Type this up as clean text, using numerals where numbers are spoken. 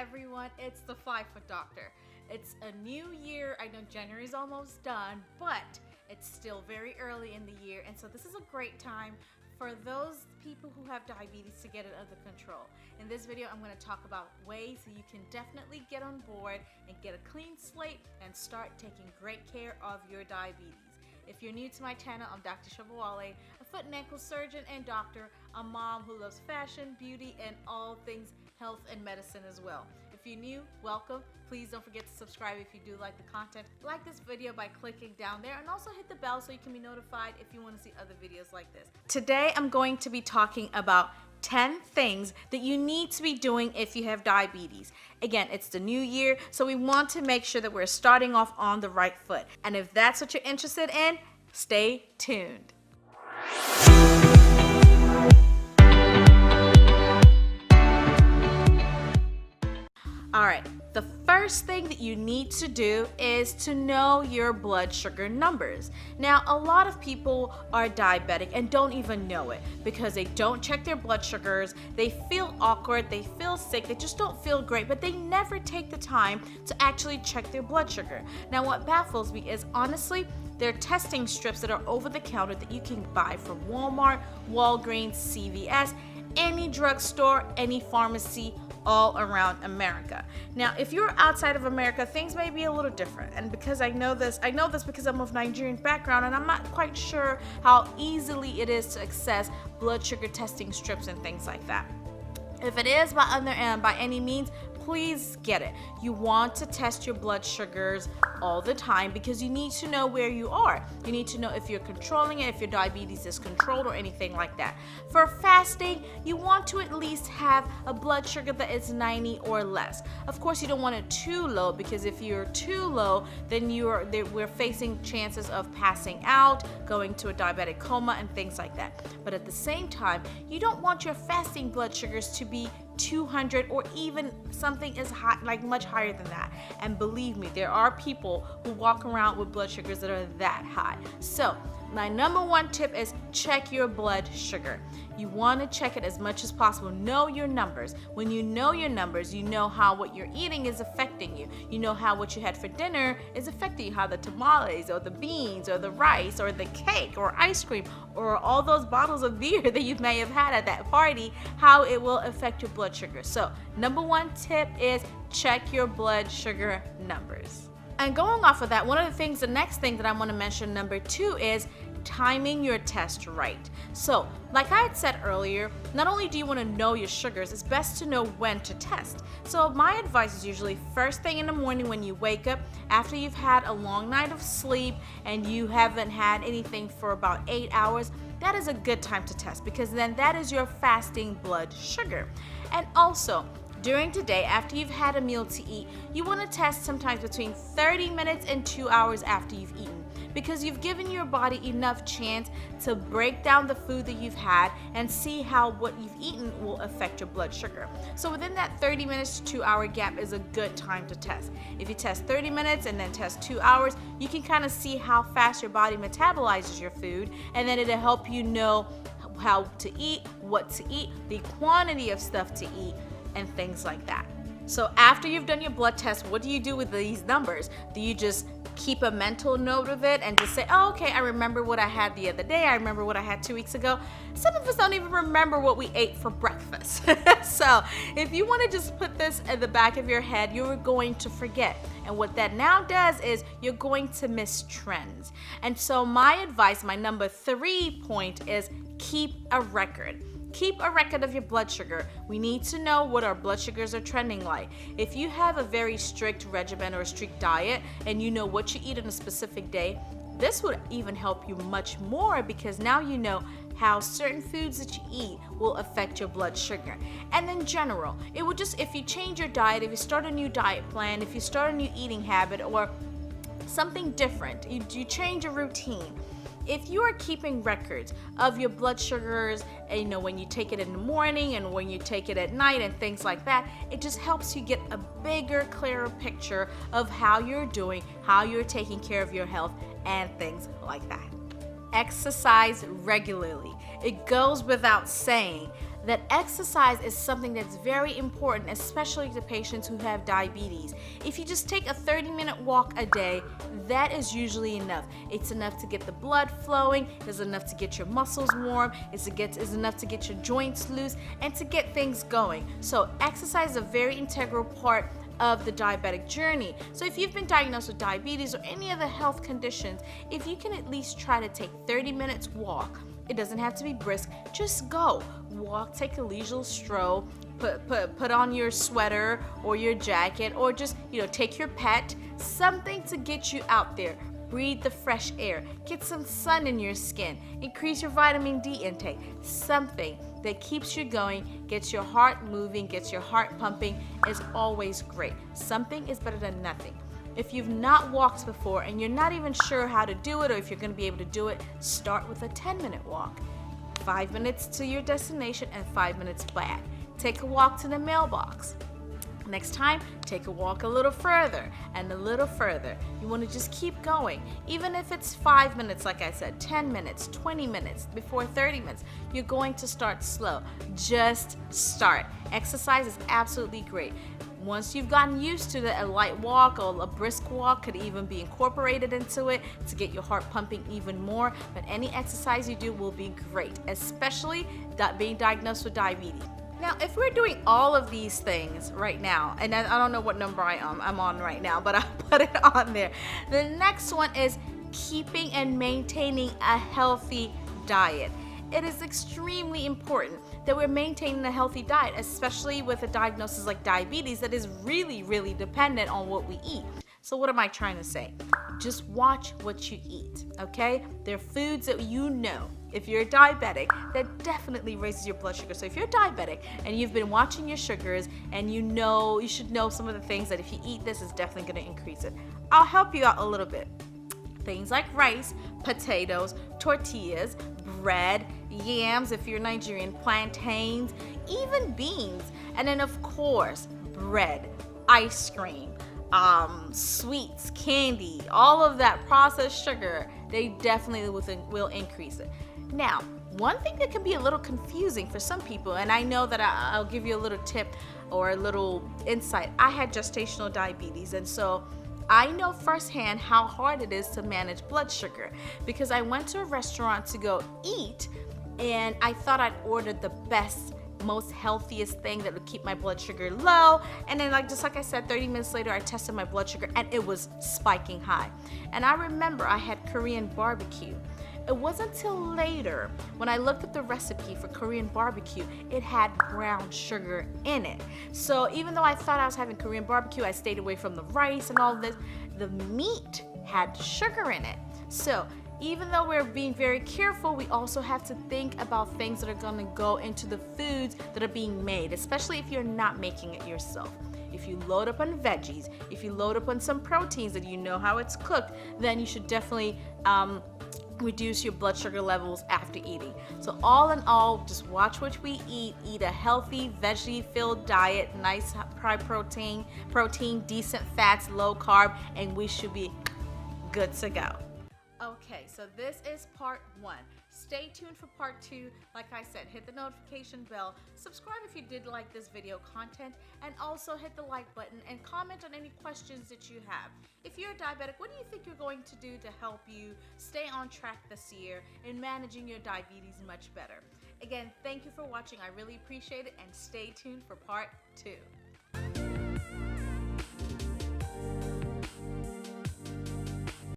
everyone, it's the 5-Foot Doctor. It's a new year. I know January's almost done, but it's still very early in the year, and so this is a great time for those people who have diabetes to get it under control. In this video, I'm going to talk about ways that you can definitely get on board and get a clean slate and start taking great care of your diabetes. If you're new to my channel, I'm Dr. Shabawale, a foot and ankle surgeon and doctor, a mom who loves fashion, beauty, and all things health and medicine as well. If you're new, welcome. Please don't forget to subscribe if you do like the content. Like this video by clicking down there and also hit the bell so you can be notified if you want to see other videos like this. Today, I'm going to be talking about 10 things that you need to be doing if you have diabetes. Again, it's the new year, so we want to make sure that we're starting off on the right foot. And if that's what you're interested in, stay tuned. All right, the first thing that you need to do is to know your blood sugar numbers. Now, a lot of people are diabetic and don't even know it because they don't check their blood sugars, they feel awkward, they feel sick, they just don't feel great, but they never take the time to actually check their blood sugar. Now, what baffles me is honestly, there are testing strips that are over the counter that you can buy from Walmart, Walgreens, CVS, any drugstore, any pharmacy, all around America. Now, if you're outside of America, things may be a little different. And because I know this because I'm of Nigerian background, and I'm not quite sure how easily it is to access blood sugar testing strips and things like that. If it is by any means, please get it. You want to test your blood sugars all the time because you need to know where you are. You need to know if you're controlling it, if your diabetes is controlled or anything like that. For fasting, you want to at least have a blood sugar that is 90 or less. Of course, you don't want it too low because if you're too low, then we're facing chances of passing out, going to a diabetic coma and things like that. But at the same time, you don't want your fasting blood sugars to be 200 or even something as high, like much higher than that. And believe me, there are people who walk around with blood sugars that are that high. So my number one tip is check your blood sugar. You want to check it as much as possible. Know your numbers. When you know your numbers, you know how what you're eating is affecting you. You know how what you had for dinner is affecting you, how the tamales or the beans or the rice or the cake or ice cream or all those bottles of beer that you may have had at that party, how it will affect your blood sugar. So number one tip is check your blood sugar numbers. And going off of that, the next thing that I want to mention, number two, is timing your test right. So, like I had said earlier, not only do you want to know your sugars, it's best to know when to test. So my advice is usually first thing in the morning when you wake up, after you've had a long night of sleep and you haven't had anything for about 8 hours, that is a good time to test because then that is your fasting blood sugar. And also, during the day, after you've had a meal to eat, you want to test sometimes between 30 minutes and 2 hours after you've eaten because you've given your body enough chance to break down the food that you've had and see how what you've eaten will affect your blood sugar. So within that 30 minutes to 2 hour gap is a good time to test. If you test 30 minutes and then test 2 hours, you can kind of see how fast your body metabolizes your food, and then it'll help you know how to eat, what to eat, the quantity of stuff to eat, and things like that. So after you've done your blood test, what do you do with these numbers? Do you just keep a mental note of it and just say, oh, okay, I remember what I had the other day, I remember what I had 2 weeks ago? Some of us don't even remember what we ate for breakfast. So if you want to just put this at the back of your head, you're going to forget. And what that now does is you're going to miss trends. And so my advice, my number 3 point is keep a record. Keep a record of your blood sugar. We need to know what our blood sugars are trending like. If you have a very strict regimen or a strict diet and you know what you eat on a specific day, this would even help you much more because now you know how certain foods that you eat will affect your blood sugar. And in general, it would just, if you change your diet, if you start a new diet plan, if you start a new eating habit or something different, you change your routine. If you are keeping records of your blood sugars, and, when you take it in the morning and when you take it at night and things like that, it just helps you get a bigger, clearer picture of how you're doing, how you're taking care of your health, and things like that. Exercise regularly. It goes without saying that exercise is something that's very important, especially to patients who have diabetes. If you just take a 30-minute walk a day, that is usually enough. It's enough to get the blood flowing, it's enough to get your muscles warm, it's enough to get your joints loose, and to get things going. So exercise is a very integral part of the diabetic journey. So if you've been diagnosed with diabetes or any other health conditions, if you can at least try to take 30 minutes walk, it doesn't have to be brisk, just go. Walk, take a leisurely stroll, put on your sweater or your jacket, or just, take your pet, something to get you out there. Breathe the fresh air, get some sun in your skin, increase your vitamin D intake, something that keeps you going, gets your heart moving, gets your heart pumping is always great. Something is better than nothing. If you've not walked before and you're not even sure how to do it or if you're going to be able to do it, start with a 10-minute walk. 5 minutes to your destination and 5 minutes back. Take a walk to the mailbox. Next time, take a walk a little further and a little further. You want to just keep going. Even if it's 5 minutes, like I said, 10 minutes, 20 minutes, before 30 minutes, you're going to start slow. Just start. Exercise is absolutely great. Once you've gotten used to a light walk or a brisk walk could even be incorporated into it to get your heart pumping even more. But any exercise you do will be great, especially being diagnosed with diabetes. Now, if we're doing all of these things right now, and I don't know what number I'm on right now, but I'll put it on there. The next one is keeping and maintaining a healthy diet. It is extremely important that we're maintaining a healthy diet, especially with a diagnosis like diabetes that is really, really dependent on what we eat. So what am I trying to say? Just watch what you eat, okay? There are foods that if you're diabetic, that definitely raises your blood sugar. So if you're diabetic and you've been watching your sugars and you should know some of the things that if you eat this is definitely going to increase it. I'll help you out a little bit. Things like rice, potatoes, tortillas, bread, yams if you're Nigerian, plantains, even beans, and then of course bread, ice cream, sweets, candy, all of that processed sugar, they definitely will increase it. Now, one thing that can be a little confusing for some people, and I know that I'll give you a little tip or a little insight. I had gestational diabetes, and so I know firsthand how hard it is to manage blood sugar because I went to a restaurant to go eat and I thought I'd ordered the best, most healthiest thing that would keep my blood sugar low, and then just like I said, 30 minutes later I tested my blood sugar and it was spiking high. And I remember I had Korean barbecue. It wasn't until later when I looked at the recipe for Korean barbecue, it had brown sugar in it. So even though I thought I was having Korean barbecue, I stayed away from the rice and all this. The meat had sugar in it. So even though we're being very careful, we also have to think about things that are going to go into the foods that are being made, especially if you're not making it yourself. If you load up on veggies, if you load up on some proteins that you know how it's cooked, then you should definitely reduce your blood sugar levels after eating. So all in all, just watch what we eat a healthy, veggie-filled diet, nice high protein, decent fats, low carb, and we should be good to go. Okay, so this is part 1. Stay tuned for part 2. Like I said, hit the notification bell, subscribe if you did like this video content, and also hit the like button and comment on any questions that you have. If you're a diabetic, what do you think you're going to do to help you stay on track this year in managing your diabetes much better? Again, thank you for watching. I really appreciate it, and stay tuned for part 2.